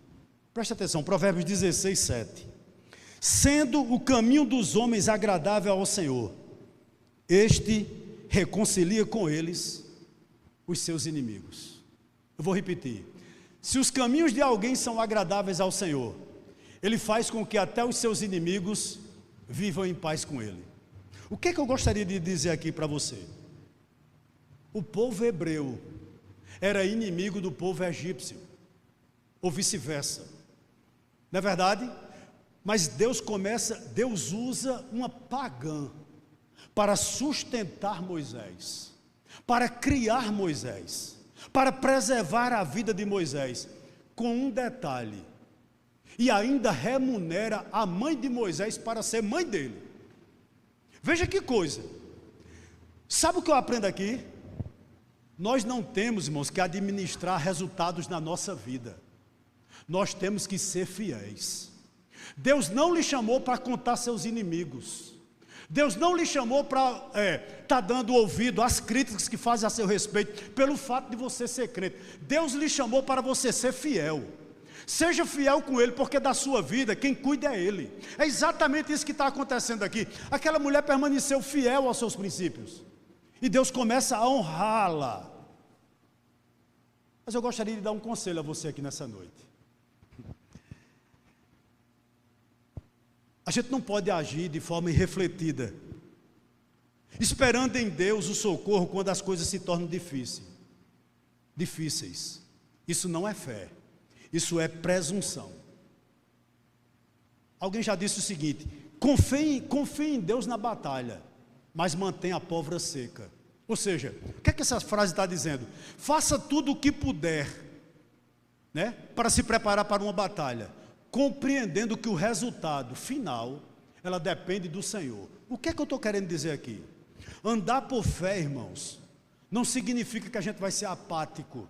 preste atenção, Provérbios 16, 7. Sendo o caminho dos homens agradável ao Senhor, este reconcilia com eles os seus inimigos. Eu vou repetir: se os caminhos de alguém são agradáveis ao Senhor, Ele faz com que até os seus inimigos vivam em paz com Ele. O que é que eu gostaria de dizer aqui para você? O povo hebreu era inimigo do povo egípcio, ou vice-versa, não é verdade? Mas Deus usa uma pagã para sustentar Moisés, para criar Moisés, para preservar a vida de Moisés, com um detalhe: e ainda remunera a mãe de Moisés para ser mãe dele. Veja que coisa. Sabe o que eu aprendo aqui? Nós não temos, irmãos, que administrar resultados na nossa vida. Nós temos que ser fiéis. Deus não lhe chamou para contar seus inimigos. Deus não lhe chamou para estar dando ouvido às críticas que fazem a seu respeito, pelo fato de você ser crente. Deus lhe chamou para você ser fiel. Seja fiel com Ele, porque da sua vida quem cuida é Ele. É exatamente isso que está acontecendo aqui. Aquela mulher permaneceu fiel aos seus princípios, e Deus começa a honrá-la. Mas eu gostaria de dar um conselho a você aqui nessa noite. A gente não pode agir de forma irrefletida, esperando em Deus o socorro quando as coisas se tornam difíceis. Isso não é fé, isso é presunção. Alguém já disse o seguinte: confie em Deus na batalha, mas mantenha a pólvora seca. Ou seja, o que é que essa frase está dizendo? Faça tudo o que puder, né, para se preparar para uma batalha, compreendendo que o resultado final, ela depende do Senhor. O que é que eu estou querendo dizer aqui? Andar por fé, irmãos, não significa que a gente vai ser apático.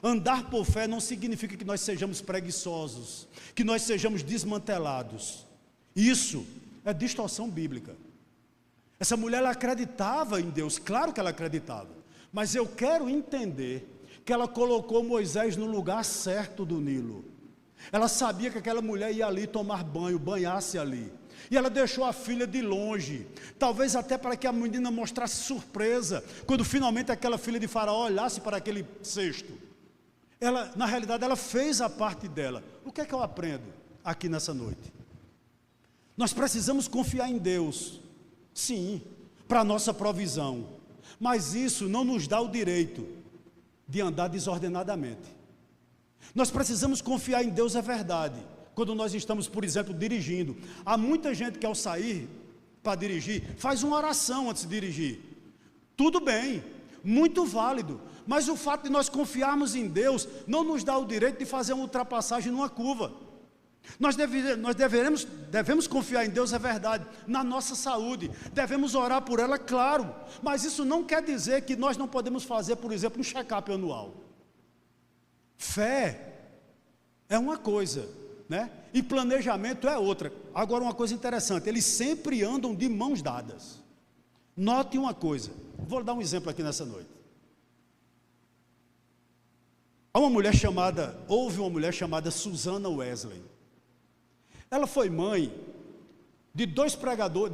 Andar por fé não significa que nós sejamos preguiçosos, que nós sejamos desmantelados. Isso é distorção bíblica. Essa mulher, ela acreditava em Deus, claro que ela acreditava, mas eu quero entender que ela colocou Moisés no lugar certo do Nilo. Ela sabia que aquela mulher ia ali tomar banho, banhar-se ali, e ela deixou a filha de longe, talvez até para que a menina mostrasse surpresa, quando finalmente aquela filha de Faraó olhasse para aquele cesto. Ela, na realidade, ela fez a parte dela. O que é que eu aprendo aqui nessa noite? Nós precisamos confiar em Deus, sim, para a nossa provisão, mas isso não nos dá o direito de andar desordenadamente. Nós precisamos confiar em Deus, é verdade, quando nós estamos, por exemplo, dirigindo. Há muita gente que ao sair para dirigir, faz uma oração antes de dirigir. Tudo bem, muito válido, mas o fato de nós confiarmos em Deus não nos dá o direito de fazer uma ultrapassagem numa curva. Nós devemos confiar em Deus, é verdade, na nossa saúde, devemos orar por ela, claro, mas isso não quer dizer que nós não podemos fazer, por exemplo, um check-up anual. Fé é uma coisa, né? E planejamento é outra. Agora, uma coisa interessante, eles sempre andam de mãos dadas. Note uma coisa, vou dar um exemplo aqui nessa noite. Houve uma mulher chamada Susana Wesley. Ela foi mãe de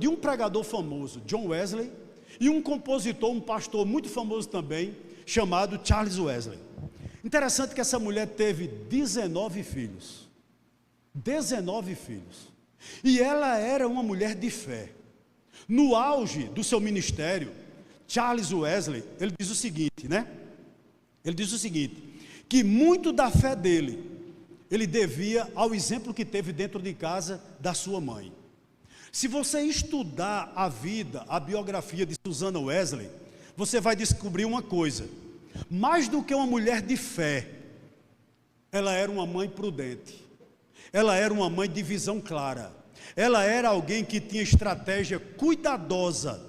um pregador famoso, John Wesley, e um compositor, um pastor muito famoso também, chamado Charles Wesley. Interessante que essa mulher teve 19 filhos. 19 filhos. E ela era uma mulher de fé. No auge do seu ministério, Charles Wesley, ele diz o seguinte, né? Ele diz o seguinte, que muito da fé dele, ele devia ao exemplo que teve dentro de casa da sua mãe. Se você estudar a vida, a biografia de Susana Wesley, você vai descobrir uma coisa: mais do que uma mulher de fé, ela era uma mãe prudente, ela era uma mãe de visão clara, ela era alguém que tinha estratégia cuidadosa,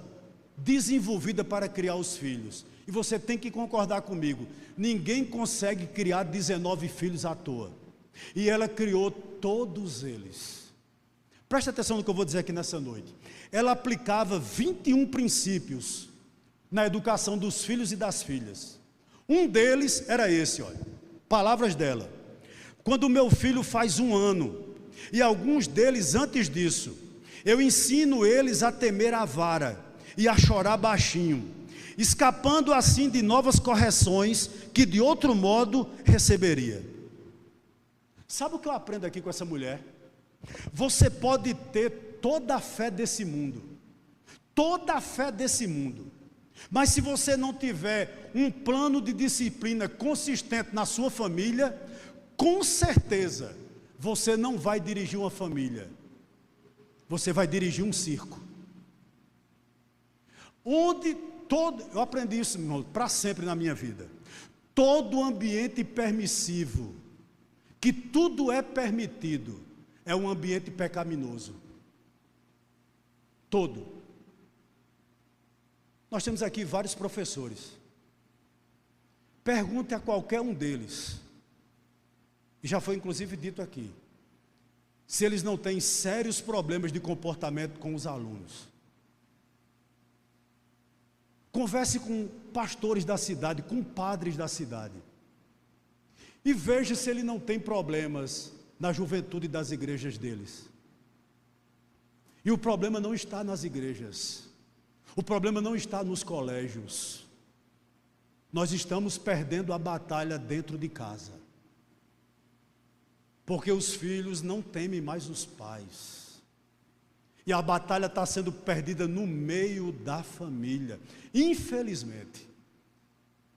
desenvolvida para criar os filhos. E você tem que concordar comigo, ninguém consegue criar 19 filhos à toa. E ela criou todos eles. Preste atenção no que eu vou dizer aqui nessa noite. Ela aplicava 21 princípios na educação dos filhos e das filhas. Um deles era esse, olha, palavras dela: quando o meu filho faz 1 ano, e alguns deles antes disso, eu ensino eles a temer a vara e a chorar baixinho, escapando assim de novas correções que de outro modo receberia. Sabe o que eu aprendo aqui com essa mulher? Você pode ter toda a fé desse mundo, toda a fé desse mundo, mas se você não tiver um plano de disciplina consistente na sua família, com certeza você não vai dirigir uma família, você vai dirigir um circo. Eu aprendi isso, meu irmão, para sempre na minha vida. Todo ambiente permissivo, que tudo é permitido, é um ambiente pecaminoso. Todo. Nós temos aqui vários professores. Pergunte a qualquer um deles, e já foi inclusive dito aqui, se eles não têm sérios problemas de comportamento com os alunos. Converse com pastores da cidade, com padres da cidade, e veja se ele não tem problemas na juventude das igrejas deles. E o problema não está nas igrejas, o problema não está nos colégios. Nós estamos perdendo a batalha dentro de casa, porque os filhos não temem mais os pais, e a batalha está sendo perdida no meio da família, infelizmente.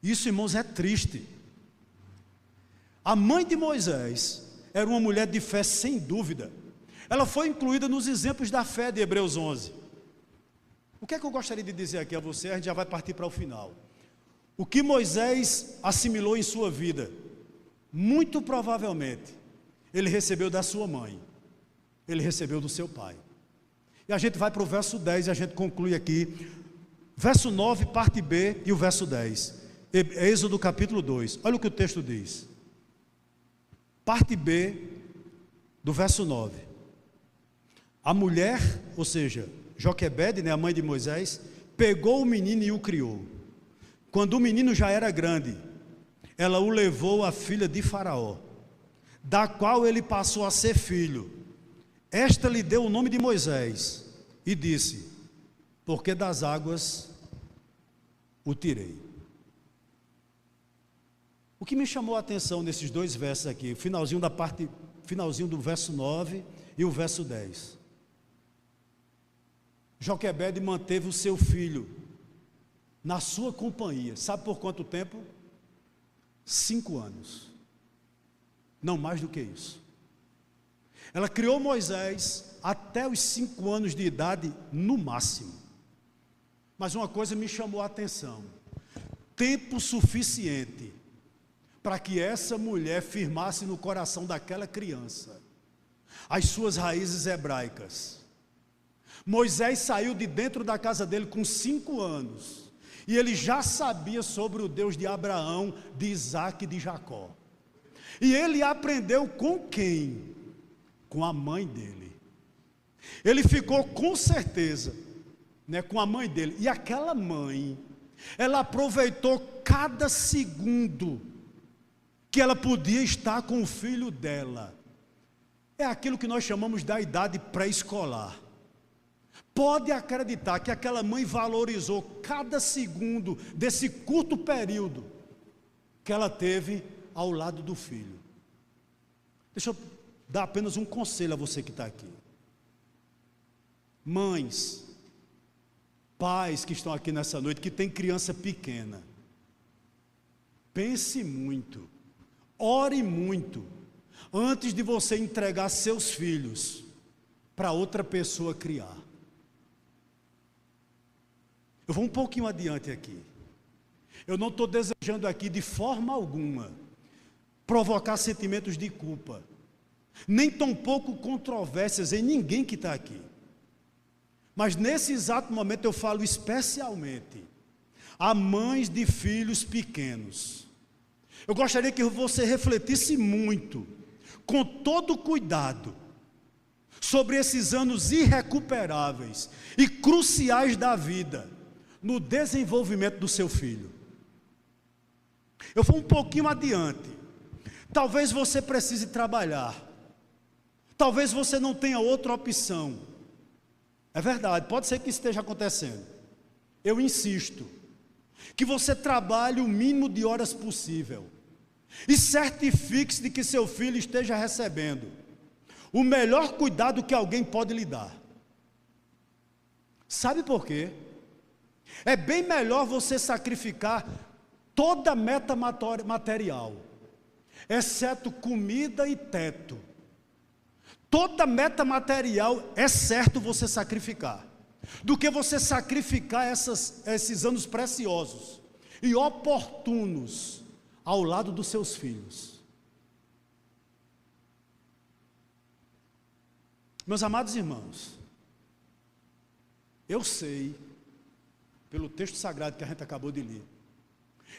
Isso, irmãos, é triste. A mãe de Moisés era uma mulher de fé, sem dúvida. Ela foi incluída nos exemplos da fé de Hebreus 11. O que é que eu gostaria de dizer aqui a você? A gente já vai partir para o final. O que Moisés assimilou em sua vida, muito provavelmente, ele recebeu da sua mãe, ele recebeu do seu pai. E a gente vai para o verso 10 e a gente conclui aqui, verso 9, parte B, e o verso 10. Êxodo capítulo 2, olha o que o texto diz. Parte B, do verso 9. A mulher, ou seja, Joquebede, a mãe de Moisés, pegou o menino e o criou. Quando o menino já era grande, ela o levou à filha de Faraó, da qual ele passou a ser filho. Esta lhe deu o nome de Moisés e disse: porque das águas o tirei. O que me chamou a atenção nesses dois versos aqui, finalzinho do verso 9 e o verso 10. Joquebede manteve o seu filho na sua companhia, sabe por quanto tempo? 5 anos, não mais do que isso. Ela criou Moisés até os 5 anos de idade, no máximo. Mas uma coisa me chamou a atenção: tempo suficiente para que essa mulher firmasse no coração daquela criança as suas raízes hebraicas. Moisés saiu de dentro da casa dele com 5 anos, e ele já sabia sobre o Deus de Abraão, de Isaque e de Jacó. E ele aprendeu com quem? Com a mãe dele. Ele ficou com certeza, com a mãe dele, e aquela mãe, ela aproveitou cada segundo que ela podia estar com o filho dela. É aquilo que nós chamamos da idade pré-escolar. Pode acreditar que aquela mãe valorizou cada segundo desse curto período que ela teve ao lado do filho. Deixa eu dar apenas um conselho a você que está aqui. Mães, pais que estão aqui nessa noite, que tem criança pequena, pense muito, ore muito, antes de você entregar seus filhos para outra pessoa criar. Eu vou um pouquinho adiante aqui. Eu não estou desejando aqui de forma alguma provocar sentimentos de culpa, nem tampouco controvérsias em ninguém que está aqui. Mas nesse exato momento eu falo especialmente a mães de filhos pequenos. Eu gostaria que você refletisse muito, com todo cuidado, sobre esses anos irrecuperáveis e cruciais da vida, no desenvolvimento do seu filho. Eu vou um pouquinho adiante. Talvez você precise trabalhar, talvez você não tenha outra opção. É verdade, pode ser que isso esteja acontecendo. Eu insisto, que você trabalhe o mínimo de horas possível, e certifique-se de que seu filho esteja recebendo o melhor cuidado que alguém pode lhe dar. Sabe por quê? É bem melhor você sacrificar toda a meta material, exceto comida e teto. Toda meta material é certo você sacrificar, do que você sacrificar esses anos preciosos e oportunos ao lado dos seus filhos. Meus amados irmãos, eu sei, pelo texto sagrado que a gente acabou de ler,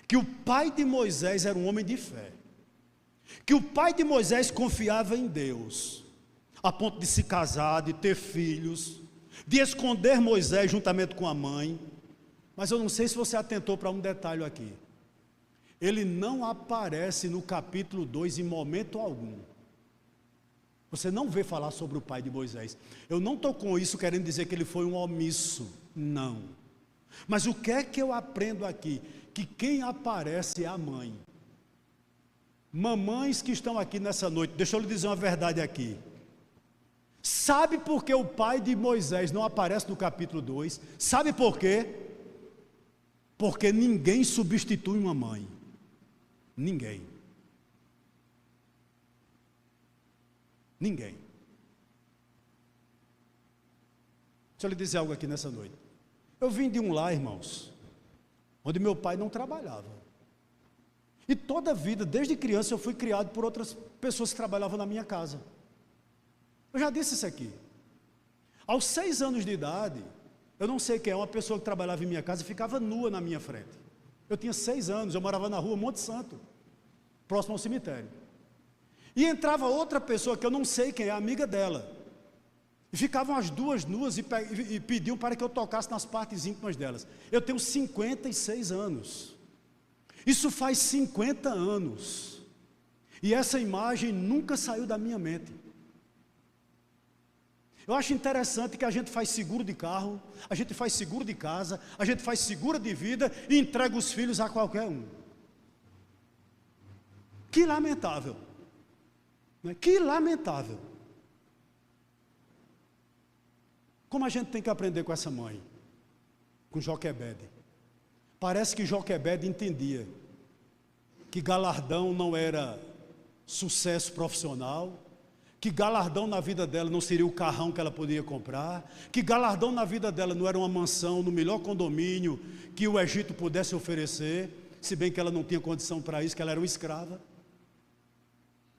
que o pai de Moisés era um homem de fé, que o pai de Moisés confiava em Deus, a ponto de se casar, de ter filhos, de esconder Moisés juntamente com a mãe. Mas eu não sei se você atentou para um detalhe aqui. Ele não aparece no capítulo 2 em momento algum. Você não vê falar sobre o pai de Moisés. Eu não estou com isso querendo dizer que ele foi um omisso, não. Mas o que é que eu aprendo aqui? Que quem aparece é a mãe. Mamães que estão aqui nessa noite, deixa eu lhe dizer uma verdade aqui. Sabe por que o pai de Moisés não aparece no capítulo 2? Sabe por quê? Porque ninguém substitui uma mãe. Ninguém. Ninguém. Deixa eu lhe dizer algo aqui nessa noite. Eu vim de um lar, irmãos, onde meu pai não trabalhava. E toda a vida, desde criança, eu fui criado por outras pessoas que trabalhavam na minha casa. Eu já disse isso aqui. Aos 6 anos de idade, eu não sei quem é, uma pessoa que trabalhava em minha casa e ficava nua na minha frente. Eu tinha 6 anos, eu morava na rua Monte Santo, próximo ao cemitério. E entrava outra pessoa que eu não sei quem é, amiga dela. E ficavam as duas nuas e pediam para que eu tocasse nas partes íntimas delas. Eu tenho 56 anos. Isso faz 50 anos. E essa imagem nunca saiu da minha mente. Eu acho interessante que a gente faz seguro de carro, a gente faz seguro de casa, a gente faz seguro de vida e entrega os filhos a qualquer um. Que lamentável. Que lamentável. Como a gente tem que aprender com essa mãe, com Joquebede. Parece que Joquebede entendia que galardão não era sucesso profissional, que galardão na vida dela não seria o carrão que ela podia comprar, que galardão na vida dela não era uma mansão no melhor condomínio que o Egito pudesse oferecer, se bem que ela não tinha condição para isso, que ela era uma escrava.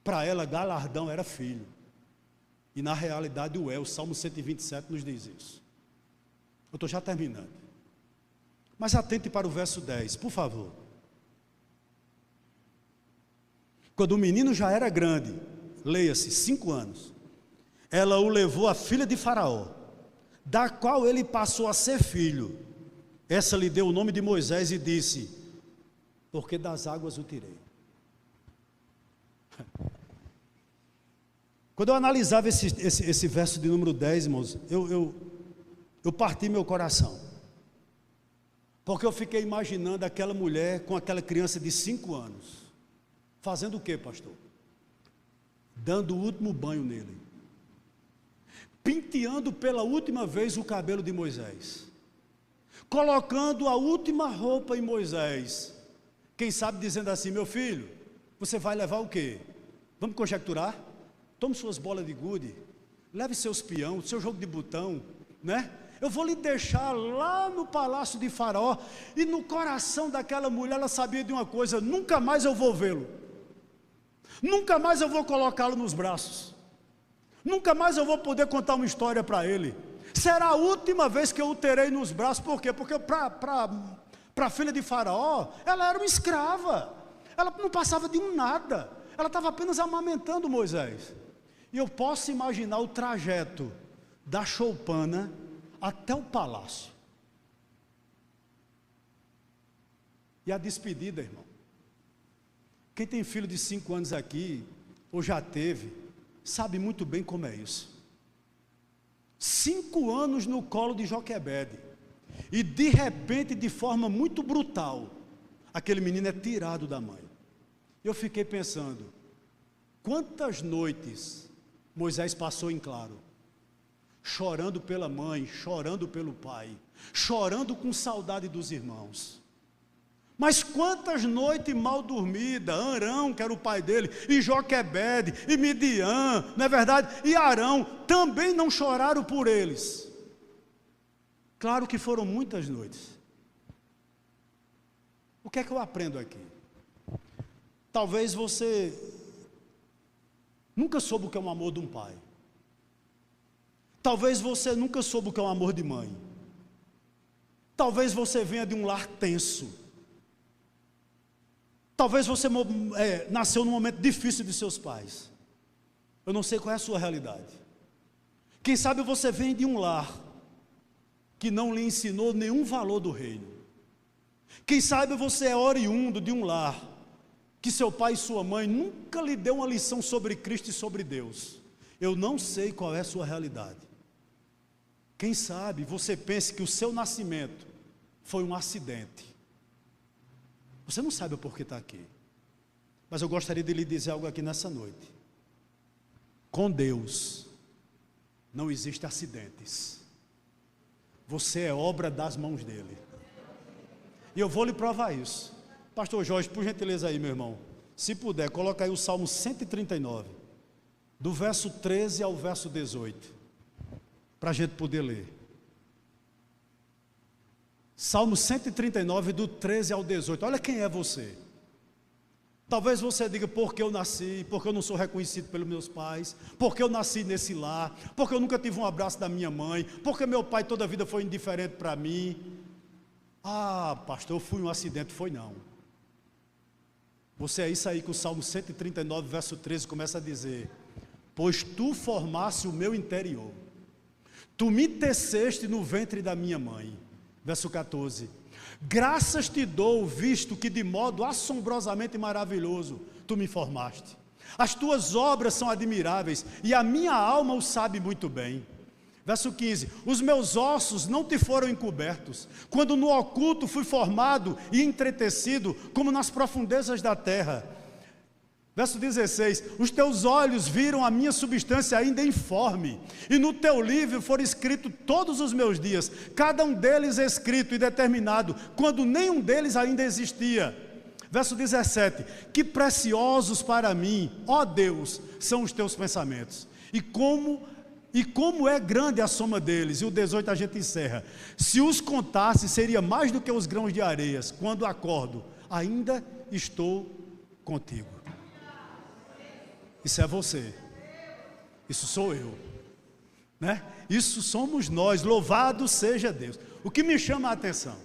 Para ela, galardão era filho. E na realidade o Salmo 127 nos diz isso. Eu estou já terminando. Mas atente para o verso 10, por favor. Quando o menino já era grande, leia-se, 5 anos, ela o levou à filha de Faraó, da qual ele passou a ser filho. Essa lhe deu o nome de Moisés e disse: porque das águas o tirei. Quando eu analisava esse verso de número 10, irmãos, eu parti meu coração, porque eu fiquei imaginando aquela mulher com aquela criança de 5 anos, fazendo o que, pastor? Dando o último banho nele, penteando pela última vez o cabelo de Moisés, colocando a última roupa em Moisés, quem sabe dizendo assim: meu filho, você vai levar o quê? Vamos conjecturar? Tome suas bolas de gude, leve seus peão, seu jogo de botão, né? Eu vou lhe deixar lá no palácio de Faraó. E no coração daquela mulher, ela sabia de uma coisa: nunca mais eu vou vê-lo, nunca mais eu vou colocá-lo nos braços, nunca mais eu vou poder contar uma história para ele. Será a última vez que eu o terei nos braços. Por quê? Porque para a filha de Faraó, ela era uma escrava, ela não passava de um nada, ela estava apenas amamentando Moisés. E eu posso imaginar o trajeto da choupana até o palácio. E a despedida, irmão. Quem tem filho de 5 anos aqui, ou já teve, sabe muito bem como é isso. 5 anos no colo de Joquebede, e de repente, de forma muito brutal, aquele menino é tirado da mãe. Eu fiquei pensando, quantas noites Moisés passou em claro, chorando pela mãe, chorando pelo pai, chorando com saudade dos irmãos. Mas quantas noites mal dormidas, Arão, que era o pai dele, e Joquebede, e Midian, não é verdade? E Arão, também não choraram por eles. Claro que foram muitas noites. O que é que eu aprendo aqui? Talvez você nunca soube o que é o amor de um pai. Talvez você nunca soube o que é o amor de mãe. Talvez você venha de um lar tenso. Talvez você nasceu num momento difícil de seus pais. Eu não sei qual é a sua realidade. Quem sabe você vem de um lar que não lhe ensinou nenhum valor do reino. Quem sabe você é oriundo de um lar que seu pai e sua mãe nunca lhe deu uma lição sobre Cristo e sobre Deus. Eu não sei qual é a sua realidade. Quem sabe você pense que o seu nascimento foi um acidente. Você não sabe o porquê está aqui. Mas eu gostaria de lhe dizer algo aqui nessa noite. Com Deus não existem acidentes. Você é obra das mãos dele. E eu vou lhe provar isso. Pastor Jorge, por gentileza aí, meu irmão, se puder, coloca aí o Salmo 139, do verso 13 ao verso 18, para a gente poder ler. Salmo 139, do 13 ao 18, olha quem é você. Talvez você diga: porque eu nasci, porque eu não sou reconhecido pelos meus pais, porque eu nasci nesse lar, porque eu nunca tive um abraço da minha mãe, porque meu pai toda a vida foi indiferente para mim. Ah, pastor, eu fui um acidente. Foi não. Você é isso aí que o Salmo 139, verso 13 começa a dizer: pois tu formaste o meu interior, tu me teceste no ventre da minha mãe. Verso 14: graças te dou, visto que de modo assombrosamente maravilhoso tu me formaste. As tuas obras são admiráveis, e a minha alma o sabe muito bem. Verso 15: os meus ossos não te foram encobertos, quando no oculto fui formado e entretecido, como nas profundezas da terra. Verso 16: os teus olhos viram a minha substância ainda informe, e no teu livro foram escritos todos os meus dias, cada um deles escrito e determinado, quando nenhum deles ainda existia. Verso 17: que preciosos para mim, ó Deus, são os teus pensamentos, e como é grande a soma deles. E o 18 a gente encerra: se os contasse, seria mais do que os grãos de areias. Quando acordo, ainda estou contigo. Isso é você. Isso sou eu, né? Isso somos nós, louvado seja Deus. O que me chama a atenção?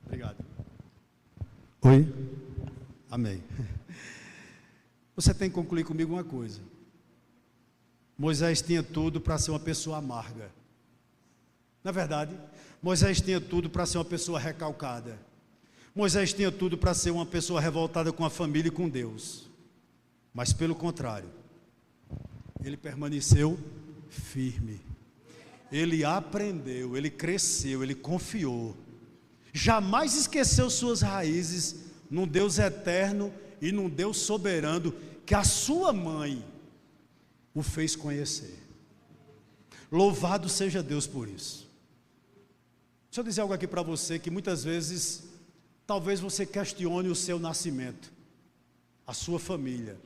Obrigado. Oi? Amém. Você tem que concluir comigo uma coisa. Moisés tinha tudo para ser uma pessoa amarga. Na verdade, Moisés tinha tudo para ser uma pessoa recalcada. Moisés tinha tudo para ser uma pessoa revoltada com a família e com Deus. Mas pelo contrário, ele permaneceu firme. Ele aprendeu, ele cresceu, ele confiou. Jamais esqueceu suas raízes num Deus eterno e num Deus soberano que a sua mãe o fez conhecer. Louvado seja Deus por isso. Deixa eu dizer algo aqui para você que muitas vezes, talvez você questione o seu nascimento, a sua família,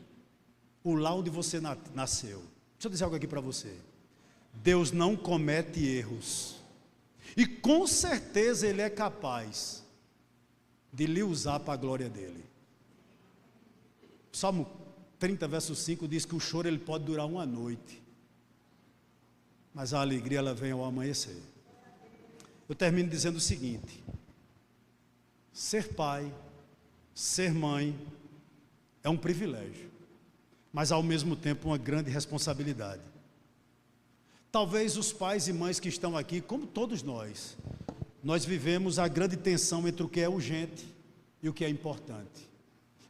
o lar onde você nasceu. Deixa eu dizer algo aqui para você. Deus não comete erros. E com certeza Ele é capaz de lhe usar para a glória dEle. Salmo 30, verso 5 diz que o choro ele pode durar uma noite, mas a alegria ela vem ao amanhecer. Eu termino dizendo o seguinte: ser pai, ser mãe é um privilégio, mas ao mesmo tempo uma grande responsabilidade. Talvez os pais e mães que estão aqui, como todos nós vivemos a grande tensão entre o que é urgente e o que é importante.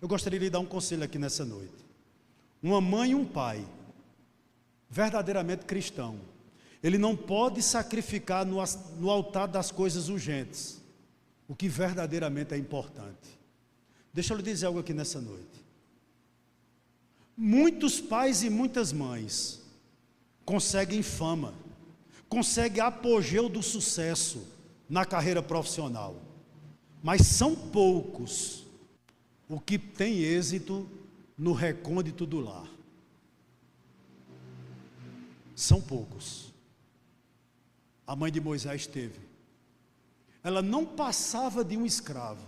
Eu gostaria de lhe dar um conselho aqui nessa noite. Uma mãe e um pai, verdadeiramente cristão, ele não pode sacrificar no altar das coisas urgentes o que verdadeiramente é importante. Deixa eu lhe dizer algo aqui nessa noite. Muitos pais e muitas mães conseguem fama, conseguem apogeu do sucesso na carreira profissional, mas são poucos o que tem êxito no recôndito do lar. São poucos. A mãe de Moisés teve. Ela não passava de um escravo,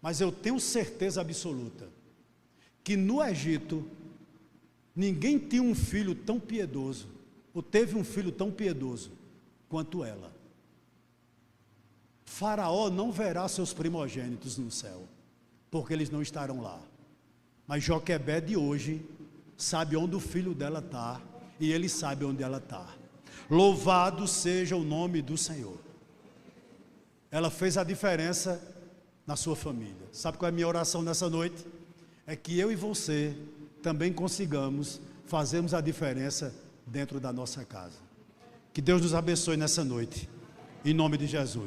mas eu tenho certeza absoluta que no Egito ninguém tinha um filho tão piedoso, ou teve um filho tão piedoso quanto ela. Faraó não verá seus primogênitos no céu, porque eles não estarão lá. Mas Joquebed de hoje sabe onde o filho dela está, e ele sabe onde ela está. Louvado seja o nome do Senhor. Ela fez a diferença na sua família. Sabe qual é a minha oração nessa noite? É que eu e você também consigamos fazermos a diferença dentro da nossa casa. Que Deus nos abençoe nessa noite, em nome de Jesus.